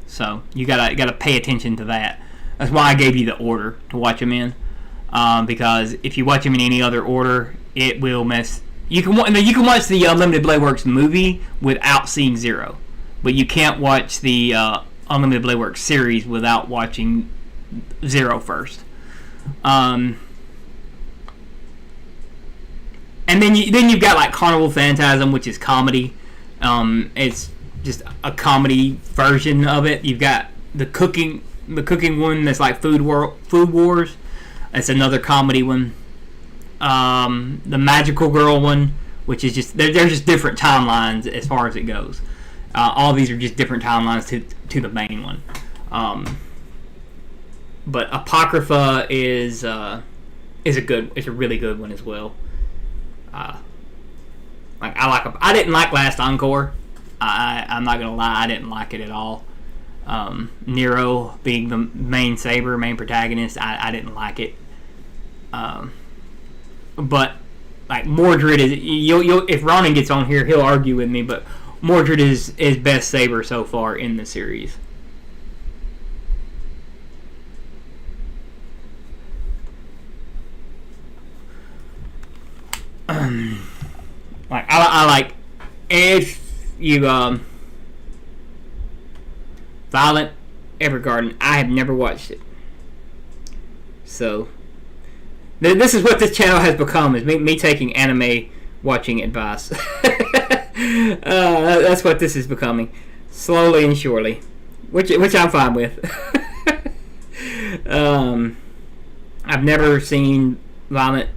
So you gotta pay attention to that. That's why I gave you the order to watch them in. Because if you watch them in any other order, it will mess. You can watch the Unlimited Blade Works movie without seeing Zero, but you can't watch the Unlimited Blade Works series without watching Zero first. And then you've got like Carnival Phantasm, which is comedy. It's just a comedy version of it. You've got the cooking one that's like Food Wars. That's another comedy one. The Magical Girl one, which is just they're just different timelines as far as it goes. All these are just different timelines to the main one. But Apocrypha is a really good one as well. I didn't like Last Encore. I'm not gonna lie, I didn't like it at all. Nero being the main protagonist, I didn't like it. But like Mordred is, if Ronan gets on here, he'll argue with me. But Mordred is best saber so far in the series. Like I like if you Violet Evergarden. I have never watched it, so this is what this channel has become: is me taking anime watching advice. That's what this is becoming, slowly and surely, which I'm fine with. I've never seen Violet.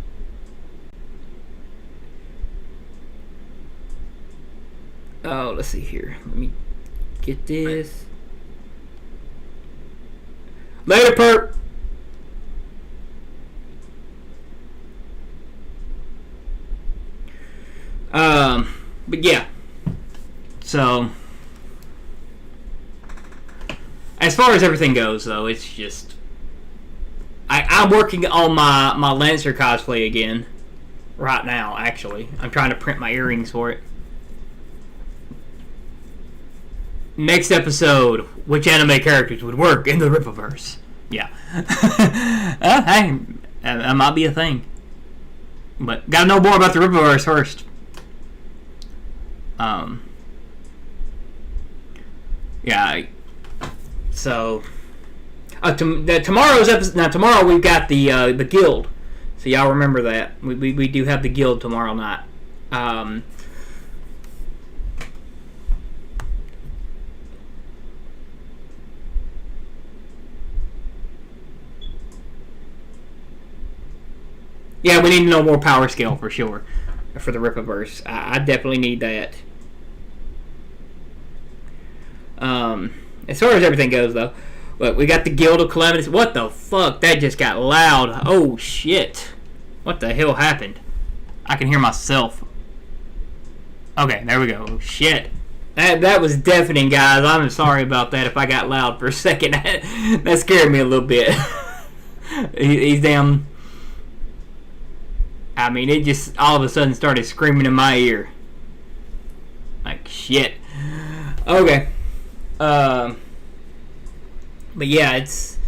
Oh, let's see here. Let me get this. Later, perp. But yeah. So, as far as everything goes, though, it's just I'm working on my Lancer cosplay again right now. Actually, I'm trying to print my earrings for it. Next episode, which anime characters would work in the RippaVerse? Yeah. Hey, that might be a thing. But gotta know more about the RippaVerse first. Yeah. So, tomorrow's episode. Now tomorrow we've got the guild. So y'all remember that we do have the guild tomorrow night. Yeah, we need to know more power scale for sure for the RippaVerse. I definitely need that. As far as everything goes, though, look, we got the Guild of Calamities. What the fuck? That just got loud. Oh shit! What the hell happened? I can hear myself. Okay, there we go. Oh, shit. That was deafening, guys. I'm sorry about that if I got loud for a second. That scared me a little bit. He's damn. I mean, it just all of a sudden started screaming in my ear. Like, shit. Okay. But yeah, it's...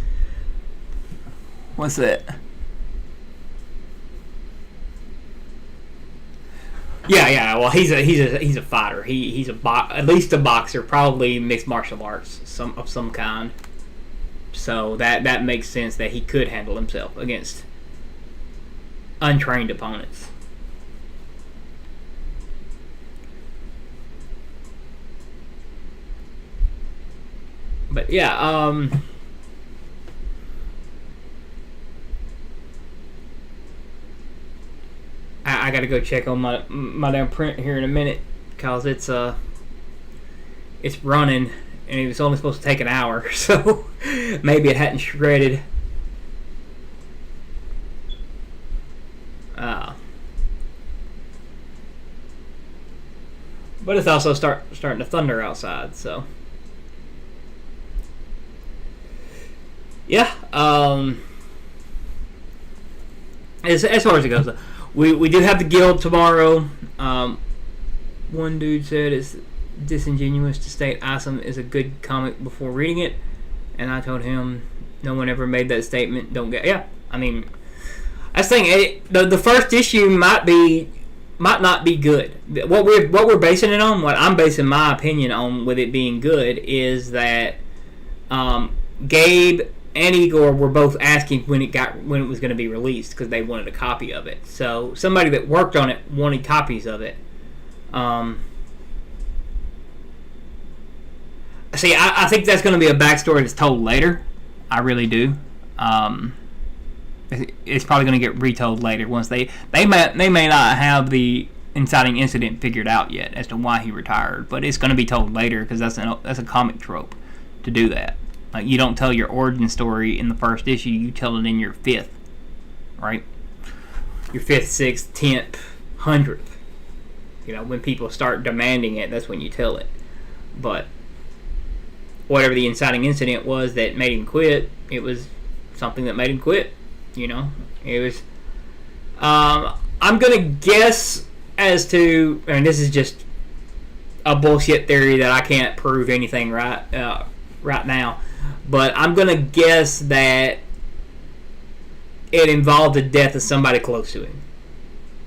What's that? Yeah. Well, he's a fighter. He's at least a boxer, probably mixed martial arts of some kind. So that makes sense that he could handle himself against untrained opponents. But yeah, I gotta go check on my damn print here in a minute because it's running and it was only supposed to take an hour, so maybe it hadn't shredded. But it's also starting to thunder outside, so yeah. As far as it goes, we do have the guild tomorrow. One dude said it's disingenuous to state Awesome is a good comic before reading it, and I told him no one ever made that statement. Don't get I mean, I was thinking the first issue might not be good. What we're basing it on, what I'm basing my opinion on with it being good, is that Gabe and Igor were both asking when it was going to be released because they wanted a copy of it. So somebody that worked on it wanted copies of it. See, I think that's going to be a backstory that's told later. I really do. It's probably going to get retold later once they may not have the inciting incident figured out yet as to why he retired, but it's going to be told later because that's a comic trope to do that. Like, you don't tell your origin story in the first issue, you tell it in your 5th, right? Your 5th, 6th, 10th, 100th. You know, when people start demanding it, that's when you tell it. But whatever the inciting incident was that made him quit, it was something that made him quit. You know, it was. I'm gonna guess as to, and this is just a bullshit theory that I can't prove anything right now, but I'm gonna guess that it involved the death of somebody close to him.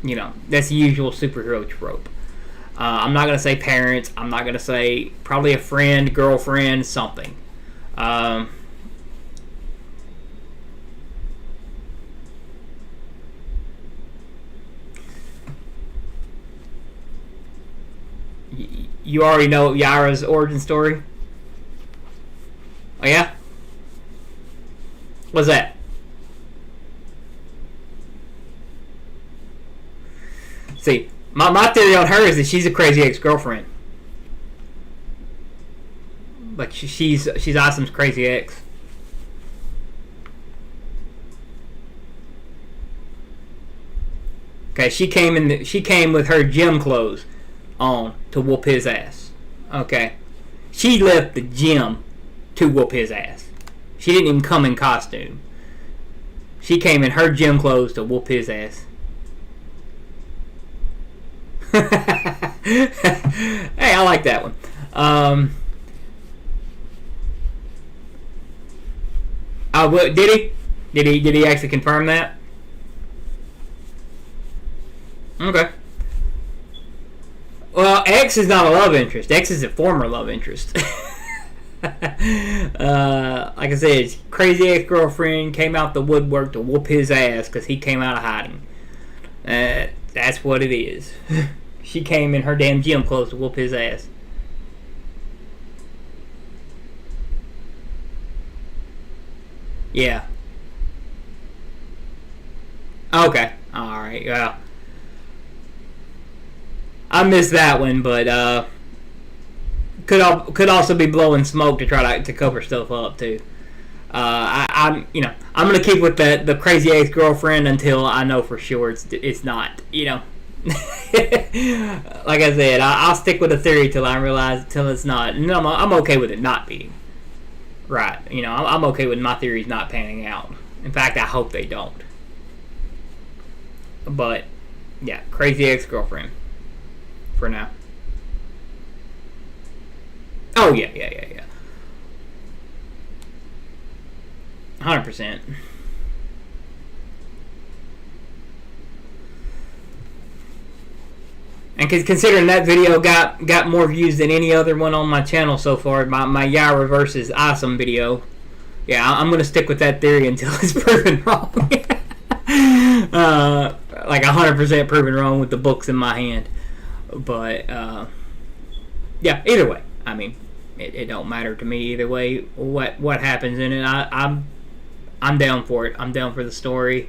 You know, that's the usual superhero trope. I'm not gonna say parents. I'm not gonna say probably a friend, girlfriend, something. You already know Yara's origin story? Oh, yeah? What's that? See, my theory on her is that she's a crazy ex-girlfriend. Like, she's Awesome's crazy ex. Okay, she came with her gym clothes on to whoop his ass. Okay, she left the gym to whoop his ass. She didn't even come in costume. She came in her gym clothes to whoop his ass. Hey, I like that one. Oh, did he? Did he actually confirm that? Okay. Well, X is not a love interest. X is a former love interest. Like I said, his crazy ex-girlfriend came out the woodwork to whoop his ass because he came out of hiding. That's what it is. She came in her damn gym clothes to whoop his ass. Yeah. Okay. Alright, well. I missed that one, but could also be blowing smoke to try to cover stuff up too. I'm gonna keep with the crazy ex-girlfriend until I know for sure it's not. Like I said, I'll stick with the theory till I realize till it's not. No, I'm okay with it not being right. I'm okay with my theories not panning out. In fact, I hope they don't. But yeah, crazy ex-girlfriend for now. Oh yeah. 100%. And considering that video got more views than any other one on my channel so far, my Yaira versus Awesome video, yeah, I'm gonna stick with that theory until it's proven wrong. Like 100% proven wrong with the books in my hand. But yeah, either way, I mean, it don't matter to me either way what happens in it. I'm down for it. I'm down for the story.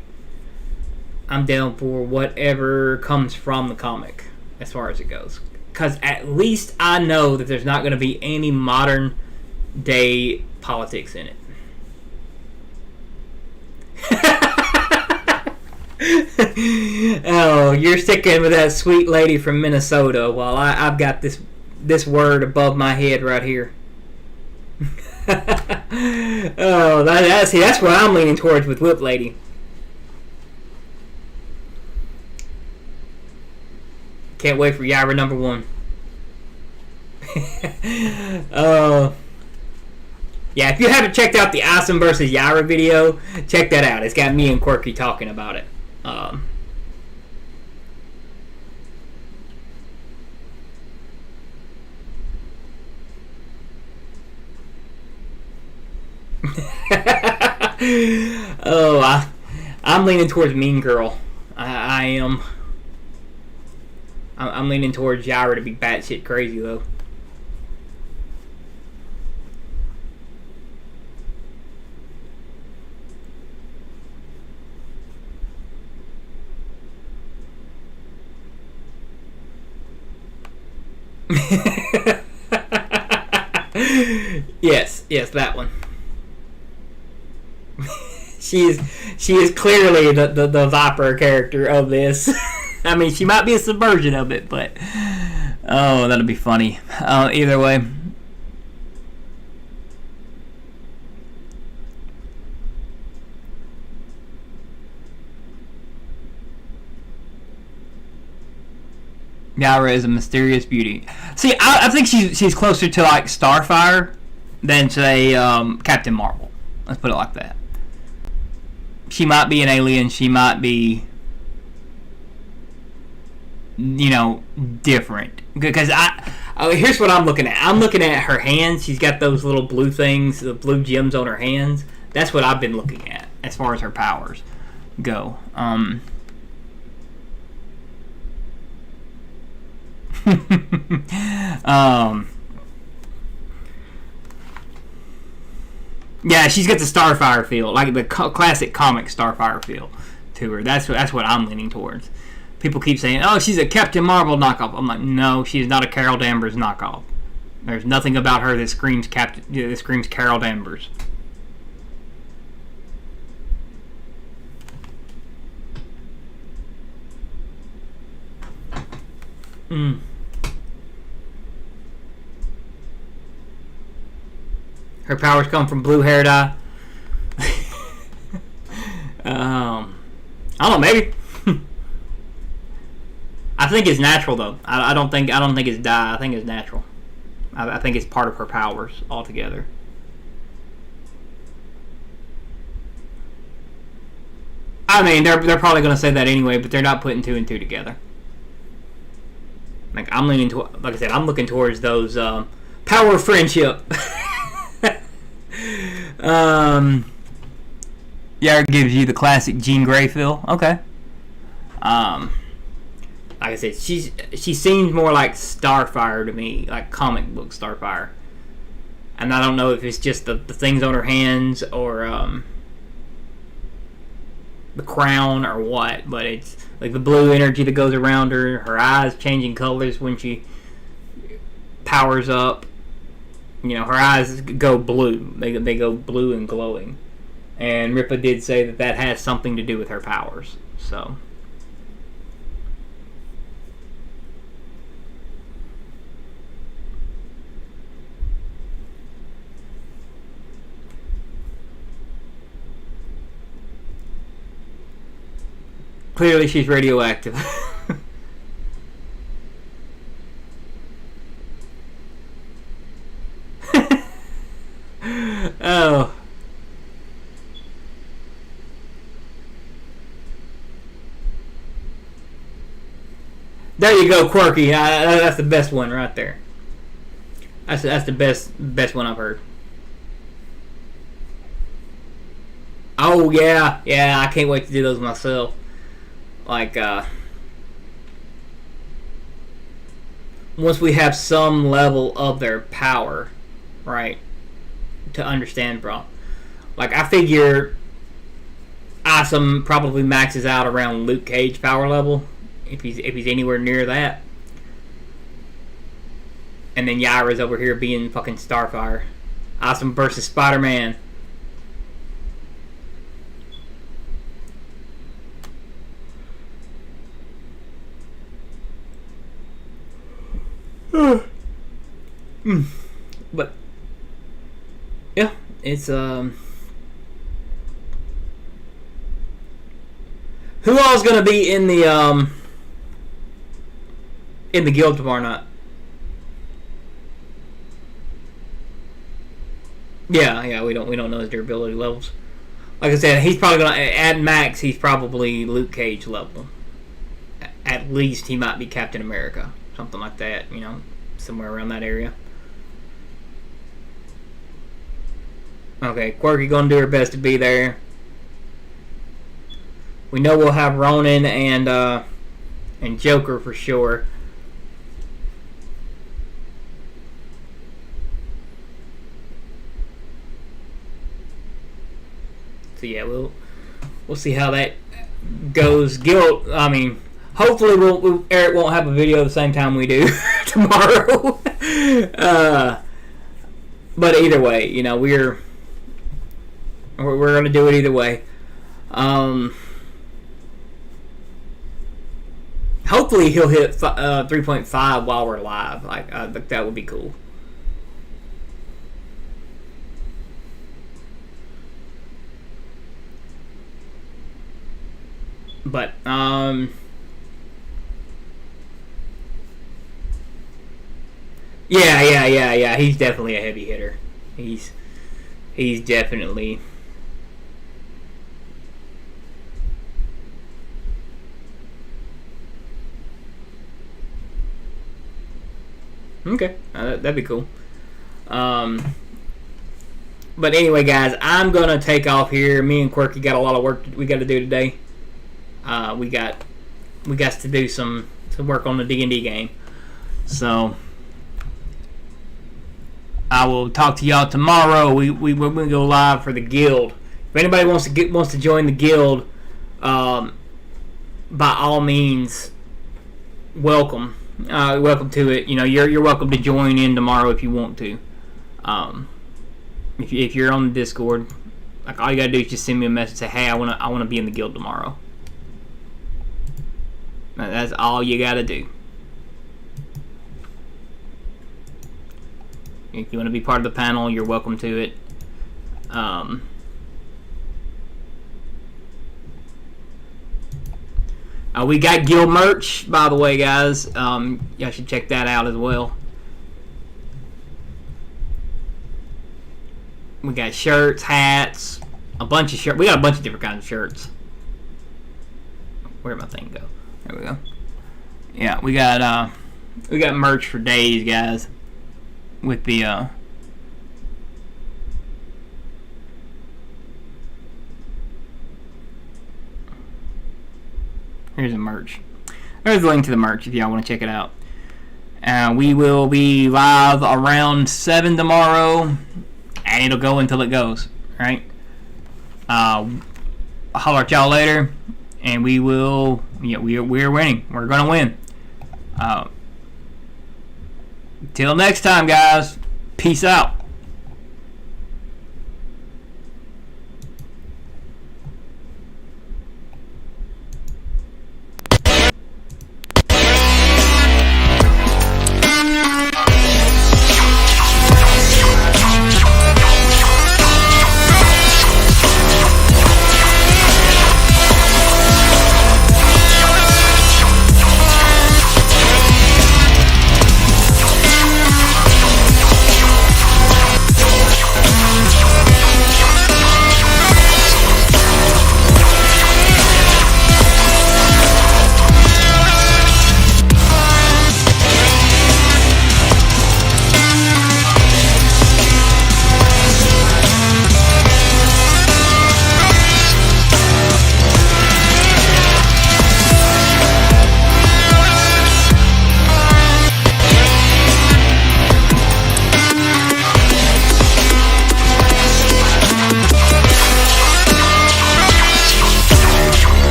I'm down for whatever comes from the comic as far as it goes. Because at least I know that there's not going to be any modern day politics in it. Oh, you're sticking with that sweet lady from Minnesota while I've got this word above my head right here. Oh, that's what I'm leaning towards with Whip Lady. Can't wait for Yaira #1. Yeah, if you haven't checked out the Awesome versus Yaira video, check that out. It's got me and Quirky talking about it. I'm leaning towards Mean Girl. I am. I'm leaning towards Yaira to be batshit crazy though. Yes, that one. She is clearly the Viper character of this. I mean, she might be a subversion of it, but oh, that'll be funny. Either way. Yaira is a mysterious beauty. See, I think she's closer to like Starfire than say Captain Marvel. Let's put it like that. She might be an alien. She might be, different. Because here's what I'm looking at. I'm looking at her hands. She's got those little blue things, the blue gems on her hands. That's what I've been looking at as far as her powers go. Yeah, she's got the Starfire feel, like the classic comic Starfire feel to her. That's what I'm leaning towards. People keep saying, "Oh, she's a Captain Marvel knockoff." I'm like, no, she's not a Carol Danvers knockoff. There's nothing about her that screams Carol Danvers. Her powers come from blue hair dye. I don't know, maybe. I think it's natural though. I don't think it's dye. I think it's natural. I think it's part of her powers altogether. I mean, they're probably going to say that anyway, but they're not putting two and two together. Like, I'm leaning to, like I said, I'm looking towards those power of friendship. Yeah, it gives you the classic Jean Grey feel. Okay. Like I said, she seems more like Starfire to me, like comic book Starfire. And I don't know if it's just the things on her hands or the crown or what, but it's like the blue energy that goes around her. Her eyes changing colors when she powers up. You know, her eyes go blue. They go blue and glowing. And Rippa did say that has something to do with her powers. So. Clearly she's radioactive. Oh. There you go, Quirky. That's the best one right there. That's the best one I've heard. Oh yeah, I can't wait to do those myself. Like once we have some level of their power, right, to understand, bro. Like I figure Awesome probably maxes out around Luke Cage power level. If he's anywhere near that. And then Yaira's over here being fucking Starfire. Awesome versus Spider-Man. But yeah, it's who all's gonna be in the guild tomorrow night? Yeah, we don't know his durability levels. Like I said, he's probably gonna at max. He's probably Luke Cage level. At least he might be Captain America, something like that. You know, somewhere around that area. Okay, Quirky gonna do her best to be there. We know we'll have Ronan and Joker for sure. So yeah, we'll see how that goes. Guild, I mean, hopefully Eric won't have a video the same time we do tomorrow. But either way, you know, we're gonna do it either way. Hopefully he'll hit 3.5 while we're live. Like I think that would be cool. But yeah. He's definitely a heavy hitter. He's definitely. Okay, that'd be cool. But anyway, guys, I'm gonna take off here. Me and Quirky got a lot of work we got to do today. We got to do some work on the D&D game. So I will talk to y'all tomorrow. We're gonna go live for the guild. If anybody wants to join the guild, by all means, welcome. Welcome to it. You know, you're welcome to join in tomorrow if you want to. If you're on the Discord, like all you gotta do is just send me a message. Say, hey, I wanna be in the guild tomorrow. That's all you gotta do. If you want to be part of the panel, you're welcome to it. We got guild merch, by the way, guys. Y'all should check that out as well. We got shirts, hats, a bunch of shirts. We got a bunch of different kinds of shirts. Where'd my thing go? There we go. Yeah, we got merch for days, guys. With the here's the merch. There's a link to the merch if y'all want to check it out. We will be live around 7 tomorrow, and it'll go until it goes. Right? I'll holler at y'all later, and we will. Yeah, we're winning. We're gonna win. Till next time, guys. Peace out.